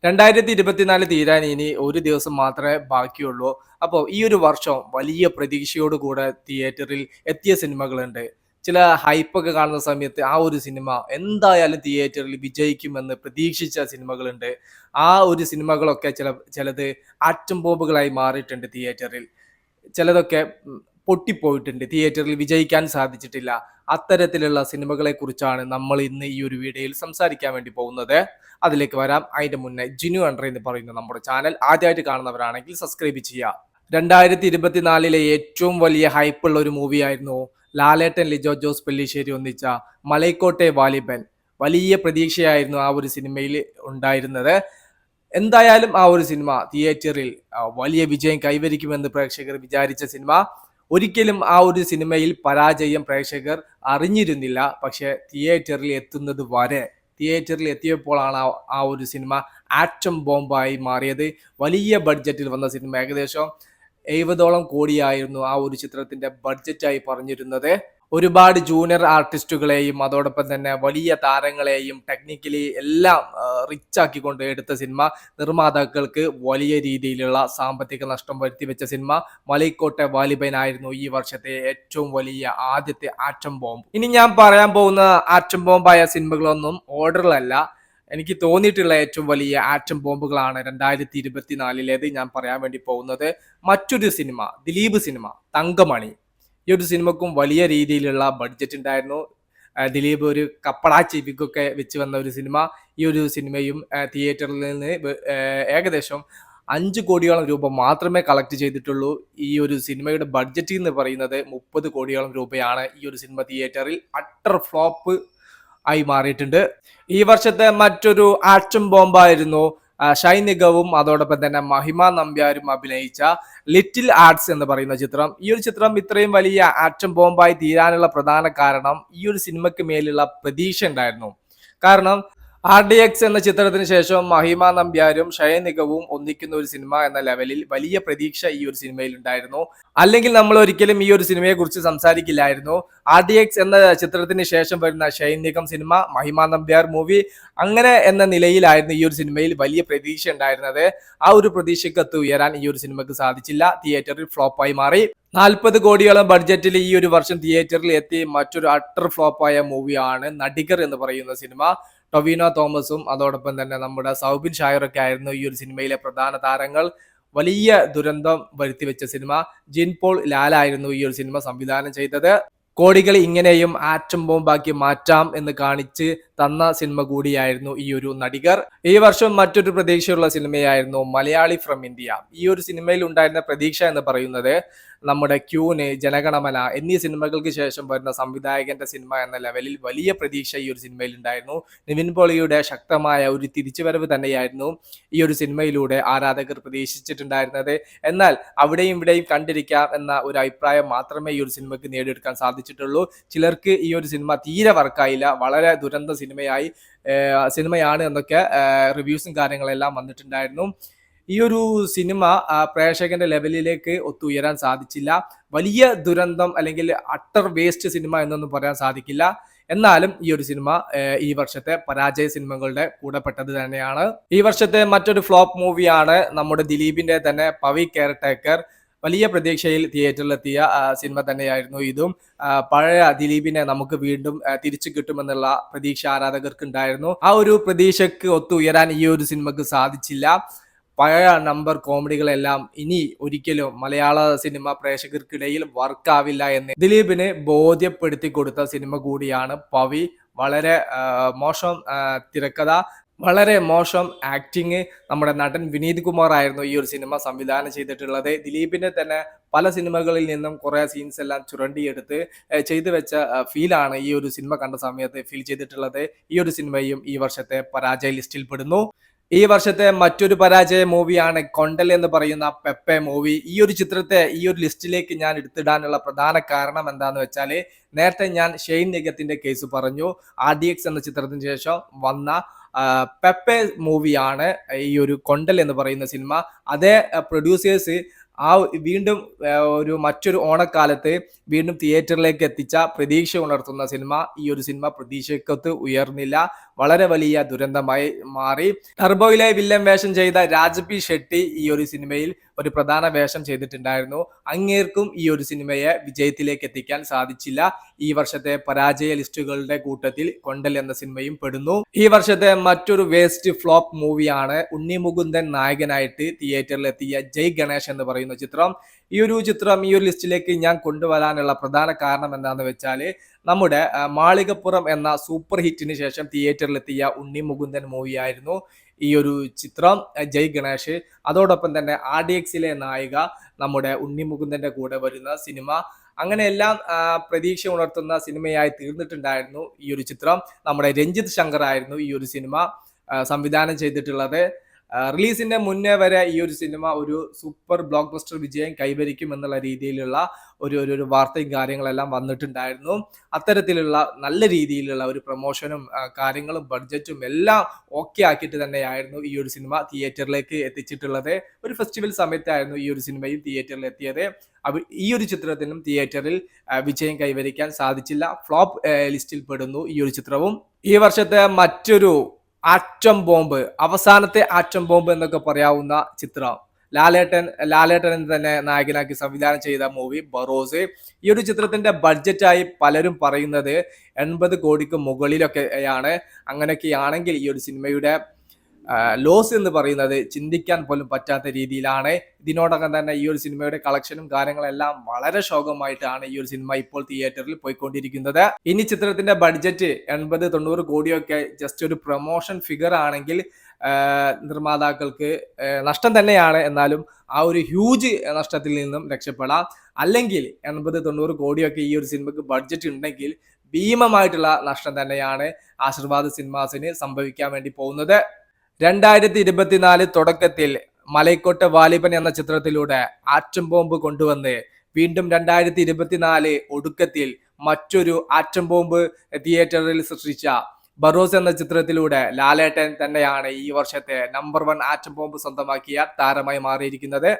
2024 തീരാൻ ഇനി ഒരു ദിവസം മാത്രമേ ബാക്കിയുള്ളൂ. അപ്പോൾ ഈ ഒരു വർഷം വലിയ പ്രതീക്ഷയോടുകൂടെ തിയേറ്ററിൽ എത്തിയ സിനിമകളുണ്ട്. ചില ഹൈപ്പൊക്കെ കാണുന്ന സമയത്ത് ആ ഒരു സിനിമ എന്തായാലും തിയേറ്ററിൽ വിജയിക്കുമെന്ന് പ്രതീക്ഷിച്ച സിനിമകളുണ്ട്. ആ ഒരു സിനിമകളൊക്കെ ചിലത് ആറ്റം ബോംബുകളായി മാറിയിട്ടുണ്ട് തിയേറ്ററിൽ. ചിലതൊക്കെ പൊട്ടിപ്പോയിട്ടുണ്ട്. തിയേറ്ററിൽ വിജയിക്കാൻ സാധിച്ചിട്ടില്ല. അത്തരത്തിലുള്ള സിനിമകളെ കുറിച്ചാണ് നമ്മൾ ഇന്ന് ഈ ഒരു വീഡിയോയിൽ സംസാരിക്കാൻ വേണ്ടി പോകുന്നത്. അതിലേക്ക് വരാം. അതിന്റെ മുന്നേ ജിനു അണ്ടർ എന്ന് പറയുന്ന നമ്മുടെ ചാനൽ ആദ്യമായിട്ട് കാണുന്നവരാണെങ്കിൽ സബ്സ്ക്രൈബ് ചെയ്യുക. 2024 ഏറ്റവും വലിയ ഹൈപ്പുള്ള ഒരു മൂവിയായിരുന്നു ലാലേട്ടൻ ലിജോ ജോസ് പെല്ലിശ്ശേരി ഒന്നിച്ച മലൈക്കോട്ടെ വാലിബൻ. വലിയ പ്രതീക്ഷയായിരുന്നു ആ ഒരു സിനിമയിൽ ഉണ്ടായിരുന്നത്. എന്തായാലും ആ ഒരു സിനിമ തിയേറ്ററിൽ വലിയ വിജയം കൈവരിക്കുമെന്ന് പ്രേക്ഷകർ വിചാരിച്ച സിനിമ ഒരിക്കലും ആ ഒരു സിനിമയിൽ പരാജയം പ്രേക്ഷകർ അറിഞ്ഞിരുന്നില്ല. പക്ഷെ തിയേറ്ററിൽ എത്തിയപ്പോഴാണ് ആ ഒരു സിനിമ ആറ്റം ബോംബായി മാറിയത്. വലിയ ബഡ്ജറ്റിൽ വന്ന സിനിമ ഏകദേശം 70ഓളം കോടിയായിരുന്നു ആ ഒരു ചിത്രത്തിന്റെ ബഡ്ജറ്റായി പറഞ്ഞിരുന്നത്. ഒരുപാട് ജൂനിയർ ആർട്ടിസ്റ്റുകളെയും അതോടൊപ്പം തന്നെ വലിയ താരങ്ങളെയും ടെക്നിക്കലി എല്ലാം റിച്ച് ആക്കിക്കൊണ്ട് എടുത്ത സിനിമ നിർമ്മാതാക്കൾക്ക് വലിയ രീതിയിലുള്ള സാമ്പത്തിക നഷ്ടം വരുത്തിവെച്ച സിനിമ മലൈക്കോട്ടെ വാലിബൻ ആയിരുന്നു ഈ വർഷത്തെ ഏറ്റവും വലിയ ആദ്യത്തെ ആറ്റം ബോംബ്. ഇനി ഞാൻ പറയാൻ പോകുന്ന ആറ്റം ബോംബായ സിനിമകളൊന്നും ഓർഡറിലല്ല. എനിക്ക് തോന്നിയിട്ടുള്ള ഏറ്റവും വലിയ ആറ്റം ബോംബുകളാണ് 2024 ഞാൻ പറയാൻ വേണ്ടി പോകുന്നത്. മറ്റൊരു സിനിമ, ദിലീപ് സിനിമ തങ്കമണി. ഈ ഒരു സിനിമക്കും വലിയ രീതിയിലുള്ള ബഡ്ജറ്റ് ഉണ്ടായിരുന്നു. ദിലീപ് ഒരു കപ്പടാച്ചി വിഗൊക്കെ വെച്ച് വന്ന ഒരു സിനിമ. ഈ ഒരു സിനിമയും തിയേറ്ററിൽ നിന്ന് ഏകദേശം 5 കോടിയോളം രൂപ മാത്രമേ കളക്ട് ചെയ്തിട്ടുള്ളൂ. ഈ ഒരു സിനിമയുടെ ബഡ്ജറ്റ് എന്ന് പറയുന്നത് 30 കോടിയോളം രൂപയാണ്. ഈ ഒരു സിനിമ തിയേറ്ററിൽ അട്ടർ ഫ്ലോപ്പ് ആയി മാറിയിട്ടുണ്ട്. ഈ വർഷത്തെ മറ്റൊരു ആക്ഷൻ ബോംബായിരുന്നു ഷൈൻ നിഗവും അതോടൊപ്പം തന്നെ മഹിമ നമ്പ്യാരും അഭിനയിച്ച ലിറ്റിൽ ആർട്സ് എന്ന് പറയുന്ന ചിത്രം. ഈ ഒരു ചിത്രം ഇത്രയും വലിയ ആക്ഷൻ ബോംബായി തീരാനുള്ള പ്രധാന കാരണം ഈ ഒരു സിനിമയ്ക്ക് മേലുള്ള പ്രതീക്ഷ ഉണ്ടായിരുന്നു. കാരണം RDX എന്ന ചിത്രത്തിന് ശേഷം മഹിമ നമ്പ്യാരും ഷൈൻ നിഗവും ഒന്നിക്കുന്ന ഒരു സിനിമ എന്ന ലെവലിൽ വലിയ പ്രതീക്ഷ ഈ ഒരു സിനിമയിൽ ഉണ്ടായിരുന്നു. അല്ലെങ്കിൽ നമ്മൾ ഒരിക്കലും ഈ ഒരു സിനിമയെ കുറിച്ച് സംസാരിക്കില്ലായിരുന്നു. RDX എന്ന ചിത്രത്തിന് ശേഷം വരുന്ന ഷൈൻ നിഗം സിനിമ, മഹിമ നമ്പ്യാർ മൂവി, അങ്ങനെ എന്ന നിലയിലായിരുന്നു ഈ ഒരു സിനിമയിൽ വലിയ പ്രതീക്ഷ ഉണ്ടായിരുന്നത്. ആ ഒരു പ്രതീക്ഷയ്ക്കത്ത് ഉയരാൻ ഈ ഒരു സിനിമക്ക് സാധിച്ചില്ല. തിയേറ്ററിൽ ഫ്ലോപ്പായി മാറി. 40 കോടിയോളം ബഡ്ജറ്റിൽ ഈ ഒരു വർഷം തിയേറ്ററിൽ എത്തി മറ്റൊരു അട്ടർ ഫ്ലോപ്പായ മൂവിയാണ് നടികർ എന്ന് പറയുന്ന സിനിമ. ടൊവിനോ തോമസും അതോടൊപ്പം തന്നെ നമ്മുടെ സൗബിൻ ഷായറൊക്കെ ആയിരുന്നു ഈ ഒരു സിനിമയിലെ പ്രധാന താരങ്ങൾ. വലിയ ദുരന്തം വരുത്തിവെച്ച സിനിമ. ജിൻ പോൾ ലാലായിരുന്നു ഈ ഒരു സിനിമ സംവിധാനം ചെയ്തത്. കോടികൾ ഇങ്ങനെയും ആറ്റം ബോംബാക്കി മാറ്റാം എന്ന് കാണിച്ച് തന്ന സിനിമ കൂടിയായിരുന്നു ഈ ഒരു നടികർ. ഈ വർഷം മറ്റൊരു പ്രതീക്ഷയുള്ള സിനിമയായിരുന്നു മലയാളി ഫ്രം ഇന്ത്യ. ഈ ഒരു സിനിമയിൽ ഉണ്ടായിരുന്ന പ്രതീക്ഷ എന്ന് പറയുന്നത് നമ്മുടെ ക്യൂന്, ജനഗണമന എന്നീ സിനിമകൾക്ക് ശേഷം വരുന്ന സംവിധായകന്റെ സിനിമ എന്ന ലെവലിൽ വലിയ പ്രതീക്ഷ ഈ ഒരു സിനിമയിൽ ഉണ്ടായിരുന്നു. നിവിൻ പോളിയുടെ ശക്തമായ ഒരു തിരിച്ചുവരവ് തന്നെയായിരുന്നു ഈ ഒരു സിനിമയിലൂടെ ആരാധകർ പ്രതീക്ഷിച്ചിട്ടുണ്ടായിരുന്നത്. എന്നാൽ അവിടെയും ഇവിടെയും കണ്ടിരിക്കാം എന്ന ഒരു അഭിപ്രായം മാത്രമേ ഈ ഒരു സിനിമയ്ക്ക് നേടിയെടുക്കാൻ സാധിച്ചിട്ടുള്ളൂ. ചിലർക്ക് ഈ ഒരു സിനിമ തീരെ വർക്കായില്ല, വളരെ ദുരന്ത സിനിമയാണ് എന്നൊക്കെ റിവ്യൂസും കാര്യങ്ങളെല്ലാം വന്നിട്ടുണ്ടായിരുന്നു. ഈ ഒരു സിനിമ പ്രേക്ഷകന്റെ ലെവലിലേക്ക് ഒത്തുയരാൻ സാധിച്ചില്ല. വലിയ ദുരന്തം അല്ലെങ്കിൽ അട്ടർ വേസ്റ്റ് സിനിമ എന്നൊന്നും പറയാൻ സാധിക്കില്ല. എന്നാലും ഈ ഒരു സിനിമ ഈ വർഷത്തെ പരാജയ സിനിമകളുടെ കൂടെപ്പെട്ടത് തന്നെയാണ്. ഈ വർഷത്തെ മറ്റൊരു ഫ്ലോപ്പ് മൂവിയാണ് നമ്മുടെ ദിലീപിന്റെ തന്നെ പവി കെയർ ടേക്കർ. വലിയ പ്രതീക്ഷയിൽ തിയേറ്ററിലെത്തിയ സിനിമ തന്നെയായിരുന്നു ഇതും. പഴയ ദിലീപിനെ നമുക്ക് വീണ്ടും തിരിച്ചു കിട്ടുമെന്നുള്ള പ്രതീക്ഷ ആരാധകർക്ക് ഉണ്ടായിരുന്നു. ആ ഒരു പ്രതീക്ഷയ്ക്ക് ഒത്തുയരാൻ ഈ ഒരു സിനിമക്ക് സാധിച്ചില്ല. പഴയ നമ്പർ കോമഡികളെല്ലാം ഇനി ഒരിക്കലും മലയാള സിനിമ പ്രേക്ഷകർക്കിടയിൽ വർക്കാവില്ല എന്ന് ദിലീപിന് ബോധ്യപ്പെടുത്തി കൊടുത്ത സിനിമ കൂടിയാണ് പവി. വളരെ മോശം തിരക്കഥ, വളരെ മോശം ആക്ടിങ്. നമ്മുടെ നടൻ വിനീത് കുമാർ ആയിരുന്നു ഈ ഒരു സിനിമ സംവിധാനം ചെയ്തിട്ടുള്ളത്. ദിലീപിന്റെ തന്നെ പല സിനിമകളിൽ നിന്നും കുറെ സീൻസ് എല്ലാം ചുരണ്ടിയെടുത്ത് ചെയ്തു വെച്ച ഫീലാണ് ഈ ഒരു സിനിമ കണ്ട സമയത്ത് ഫീൽ ചെയ്തിട്ടുള്ളത്. ഈ ഒരു സിനിമയും ഈ വർഷത്തെ പരാജയ ലിസ്റ്റിൽ പെടുന്നു. ഈ വർഷത്തെ മറ്റൊരു പരാജയ മൂവിയാണ് കൊണ്ടൽ എന്ന് പറയുന്ന പെപ്പെ മൂവി. ഈ ഒരു ചിത്രത്തെ ഈ ഒരു ലിസ്റ്റിലേക്ക് ഞാൻ എടുത്തിടാനുള്ള പ്രധാന കാരണം എന്താന്ന് വെച്ചാല്, നേരത്തെ ഞാൻ ഷെയ്ൻ നിഗത്തിന്റെ കേസ് പറഞ്ഞു. RDX എന്ന ചിത്രത്തിന് ശേഷം വന്ന പെപ്പെ മൂവിയാണ് ഈ ഒരു കൊണ്ടൽ എന്ന് പറയുന്ന സിനിമ. അതേ പ്രൊഡ്യൂസേഴ്സ് ആ വീണ്ടും ഒരു മറ്റൊരു ഓണക്കാലത്ത് വീണ്ടും തിയേറ്ററിലേക്ക് എത്തിച്ച പ്രതീക്ഷ ഉണർത്തുന്ന സിനിമ. ഈ ഒരു സിനിമ പ്രതീക്ഷയ്ക്കൊത്ത് ഉയർന്നില്ല, വളരെ വലിയ ദുരന്തമായി മാറി. ടർബോയിലെ വില്ലൻ വേഷം ചെയ്ത രാജ് പി ഷെട്ടി ഈ ഒരു സിനിമയിൽ ഒരു പ്രധാന വേഷം ചെയ്തിട്ടുണ്ടായിരുന്നു. അങ്ങേർക്കും ഈ ഒരു സിനിമയെ വിജയത്തിലേക്ക് എത്തിക്കാൻ സാധിച്ചില്ല. ഈ വർഷത്തെ പരാജയ ലിസ്റ്റുകളുടെ കൂട്ടത്തിൽ കൊണ്ടൽ എന്ന സിനിമയും പെടുന്നു. ഈ വർഷത്തെ മറ്റൊരു വേസ്റ്റ് ഫ്ലോപ്പ് മൂവിയാണ് ഉണ്ണി മുകുന്ദൻ നായകനായിട്ട് തിയേറ്ററിൽ എത്തിയ ജയ് ഗണേഷ് എന്ന് പറയുന്ന ചിത്രം. ഈ ഒരു ലിസ്റ്റിലേക്ക് ഞാൻ കൊണ്ടുവരാനുള്ള പ്രധാന കാരണം എന്താണെന്ന് വെച്ചാൽ, നമ്മുടെ മാളികപ്പുറം എന്ന സൂപ്പർ ഹിറ്റിന് ശേഷം തിയേറ്ററിലെത്തിയ ഉണ്ണി മുകുന്ദൻ മൂവിയായിരുന്നു ഈ ഒരു ചിത്രം, ജയ് ഗണേഷ്. അതോടൊപ്പം തന്നെ RDXലെ നായിക നമ്മുടെ ഉണ്ണി മുകുന്ദന്റെ കൂടെ വരുന്ന സിനിമ. അങ്ങനെയെല്ലാം പ്രതീക്ഷ ഉണർത്തുന്ന സിനിമയായി തീർന്നിട്ടുണ്ടായിരുന്നു ഈ ഒരു ചിത്രം. നമ്മുടെ രഞ്ജിത്ത് ശങ്കർ ആയിരുന്നു ഈ ഒരു സിനിമ സംവിധാനം ചെയ്തിട്ടുള്ളത്. റിലീസിന്റെ മുന്നേ വരെ ഈ ഒരു സിനിമ ഒരു സൂപ്പർ ബ്ലോക്ക് ബസ്റ്റർ വിജയം കൈവരിക്കും എന്നുള്ള രീതിയിലുള്ള ഒരു വാർത്തയും കാര്യങ്ങളെല്ലാം വന്നിട്ടുണ്ടായിരുന്നു. അത്തരത്തിലുള്ള നല്ല രീതിയിലുള്ള ഒരു പ്രൊമോഷനും കാര്യങ്ങളും ബഡ്ജറ്റും എല്ലാം ഓക്കെ ആക്കിയിട്ട് തന്നെയായിരുന്നു ഈ ഒരു സിനിമ തിയേറ്ററിലേക്ക് എത്തിച്ചിട്ടുള്ളത്. ഒരു ഫെസ്റ്റിവൽ സമയത്തായിരുന്നു ഈ ഒരു സിനിമയും തിയേറ്ററിൽ എത്തിയത്. ഈ ഒരു ചിത്രത്തിനും തിയേറ്ററിൽ വിജയം കൈവരിക്കാൻ സാധിച്ചില്ല. ഫ്ലോപ്പ് ലിസ്റ്റിൽ പെടുന്നു ഈ ഒരു ചിത്രവും. ഈ വർഷത്തെ മറ്റൊരു ആറ്റം ബോംബ്, അവസാനത്തെ ആറ്റം ബോംബ് എന്നൊക്കെ പറയാവുന്ന ചിത്രം, ലാലേട്ടൻ തന്നെ നായകനാക്കി സംവിധാനം ചെയ്ത മൂവി ബറോസ്. ഈ ഒരു ചിത്രത്തിന്റെ ബഡ്ജറ്റായി പലരും പറയുന്നത് 80 കോടിക്ക് മുകളിലൊക്കെയാണ്. അങ്ങനെയൊക്കെയാണെങ്കിൽ ഈ ഒരു സിനിമയുടെ ലോസ് എന്ന് പറയുന്നത് ചിന്തിക്കാൻ പോലും പറ്റാത്ത രീതിയിലാണ്. ഇതിനോടകം തന്നെ ഈ ഒരു സിനിമയുടെ കളക്ഷനും കാര്യങ്ങളെല്ലാം വളരെ ശോകമായിട്ടാണ് ഈ ഒരു സിനിമ ഇപ്പോൾ തിയേറ്ററിൽ പോയിക്കൊണ്ടിരിക്കുന്നത്. ഇനി ചിത്രത്തിന്റെ ബഡ്ജറ്റ് 80-90 കോടിയൊക്കെ ജസ്റ്റ് ഒരു പ്രൊമോഷൻ ഫിഗർ ആണെങ്കിൽ നിർമ്മാതാക്കൾക്ക് നഷ്ടം തന്നെയാണ്. എന്നാലും ആ ഒരു ഹ്യൂജ് നഷ്ടത്തിൽ നിന്നും രക്ഷപ്പെടാം. അല്ലെങ്കിൽ 80-90 കോടിയൊക്കെ ഈ ഒരു സിനിമക്ക് ബഡ്ജറ്റ് ഉണ്ടെങ്കിൽ ഭീമമായിട്ടുള്ള നഷ്ടം തന്നെയാണ് ആശീർവാദ് സിനിമാസിന് സംഭവിക്കാൻ വേണ്ടി പോകുന്നത്. 2024 തുടക്കത്തിൽ മലൈക്കോട്ടെ വാലിബൻ എന്ന ചിത്രത്തിലൂടെ ആറ്റം ബോംബ് കൊണ്ടുവന്ന് വീണ്ടും 2024 ഒടുക്കത്തിൽ മറ്റൊരു ആറ്റം ബോംബ് തിയേറ്ററിൽ സൃഷ്ടിച്ച ബറോസ് എന്ന ചിത്രത്തിലൂടെ ലാലേട്ടൻ തന്നെയാണ് ഈ വർഷത്തെ നമ്പർ 1 ആറ്റം ബോംബ് സ്വന്തമാക്കിയ താരമായി മാറിയിരിക്കുന്നത്.